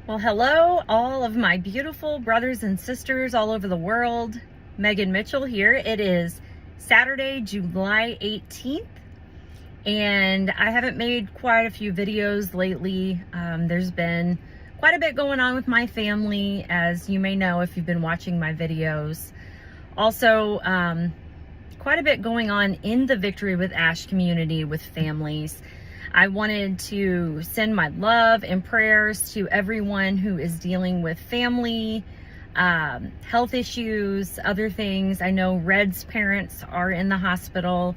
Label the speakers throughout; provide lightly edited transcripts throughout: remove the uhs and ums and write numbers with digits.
Speaker 1: Well, hello, all of my beautiful brothers and sisters all over the world. Megan Mitchell here. It is Saturday, July 18th, and I haven't made quite a few videos lately. There's been quite a bit going on with my family, as you may know if you've been watching my videos. Also, quite a bit going on in the Victory with Ash community with families. I wanted to send my love and prayers to everyone who is dealing with family, health issues, other things. I know Red's parents are in the hospital,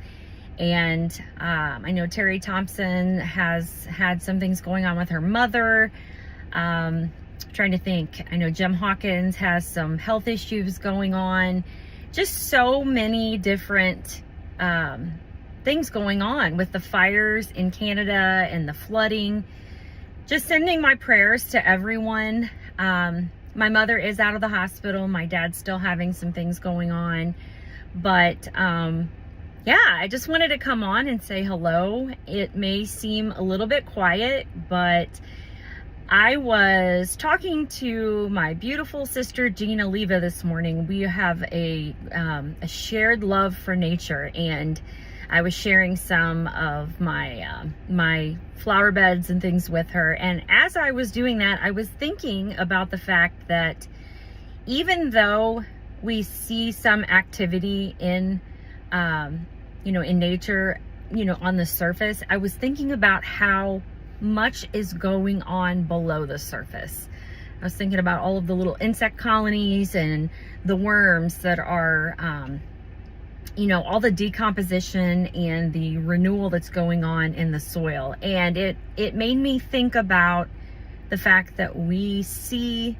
Speaker 1: and I know Terry Thompson has had some things going on with her mother. Trying to think. I know Jim Hawkins has some health issues going on. Just so many different things going on with the fires in Canada and the flooding. Just sending my prayers to everyone. My mother is out of the hospital. My dad's still having some things going on. But yeah, I just wanted to come on and say hello. It may seem a little bit quiet, but I was talking to my beautiful sister Gina Leva this morning. We have a shared love for nature, and I was sharing some of my my flower beds and things with her. And as I was doing that, I was thinking about the fact that even though we see some activity in, in nature, on the surface, I was thinking about how much is going on below the surface. I was thinking about all of the little insect colonies and the worms that are, all the decomposition and the renewal that's going on in the soil. And it made me think about the fact that we see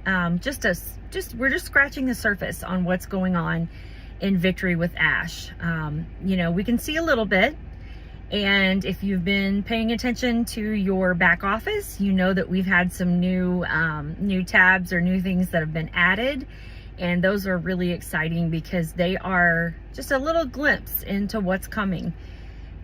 Speaker 1: we're just scratching the surface on what's going on in Victory with Ash. We can see a little bit. And if you've been paying attention to your back office, you know that we've had some new tabs or new things that have been added. And those are really exciting because they are just a little glimpse into what's coming.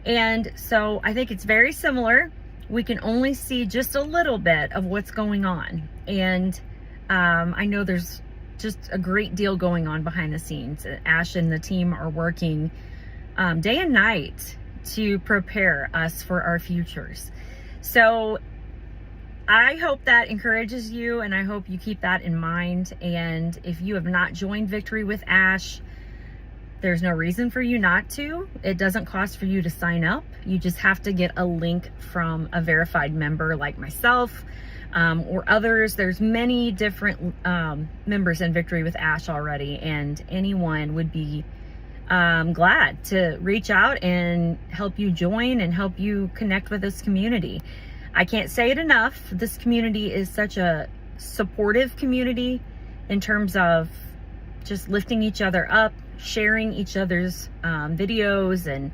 Speaker 1: And so I think it's very similar. We can only see just a little bit of what's going on. And I know there's just a great deal going on behind the scenes. Ash and the team are working day and night to prepare us for our futures. So I hope that encourages you, and I hope you keep that in mind. And if you have not joined Victory with Ash, there's no reason for you not to. It doesn't cost for you to sign up. You just have to get a link from a verified member like myself or others. There's many different members in Victory with Ash already, and anyone would be glad to reach out and help you join and help you connect with this community. I can't say it enough. This community is such a supportive community in terms of just lifting each other up, sharing each other's videos and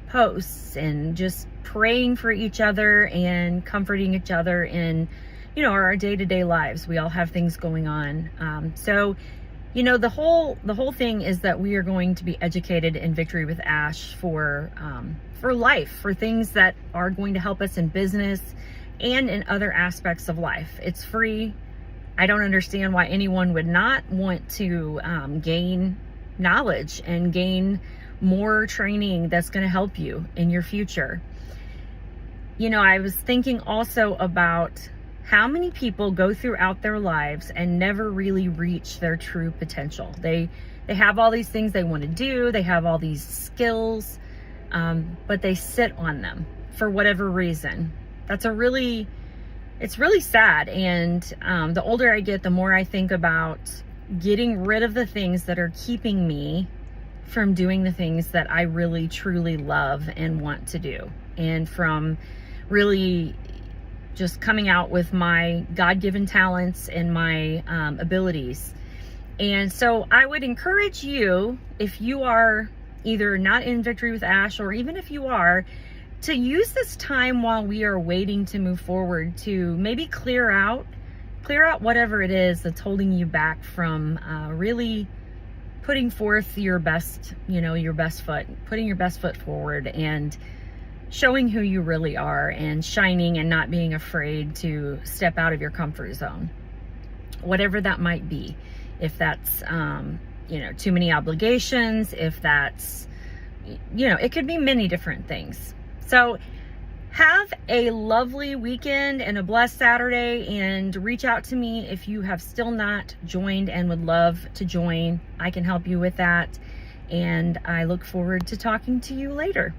Speaker 1: posts, and just praying for each other and comforting each other in, our day-to-day lives. We all have things going on. So the whole thing is that we are going to be educated in Victory with Ash for life, for things that are going to help us in business and in other aspects of life. It's free. I don't understand why anyone would not want to gain knowledge and gain more training that's going to help you in your future. I was thinking also about how many people go throughout their lives and never really reach their true potential. They have all these things they want to do. They have all these skills, but they sit on them for whatever reason. It's really sad. And the older I get, the more I think about getting rid of the things that are keeping me from doing the things that I really, truly love and want to do. And from really just coming out with my God-given talents and my abilities. And so I would encourage you, if you are either not in Victory with Ash, or even if you are, to use this time while we are waiting to move forward to maybe clear out whatever it is that's holding you back from really putting forth your best, your best foot, putting your best foot forward, and showing who you really are and shining and not being afraid to step out of your comfort zone, whatever that might be. If that's, you know, too many obligations, if that's, you know, it could be many different things. So have a lovely weekend and a blessed Saturday, and reach out to me if you have still not joined and would love to join. I can help you with that. And I look forward to talking to you later.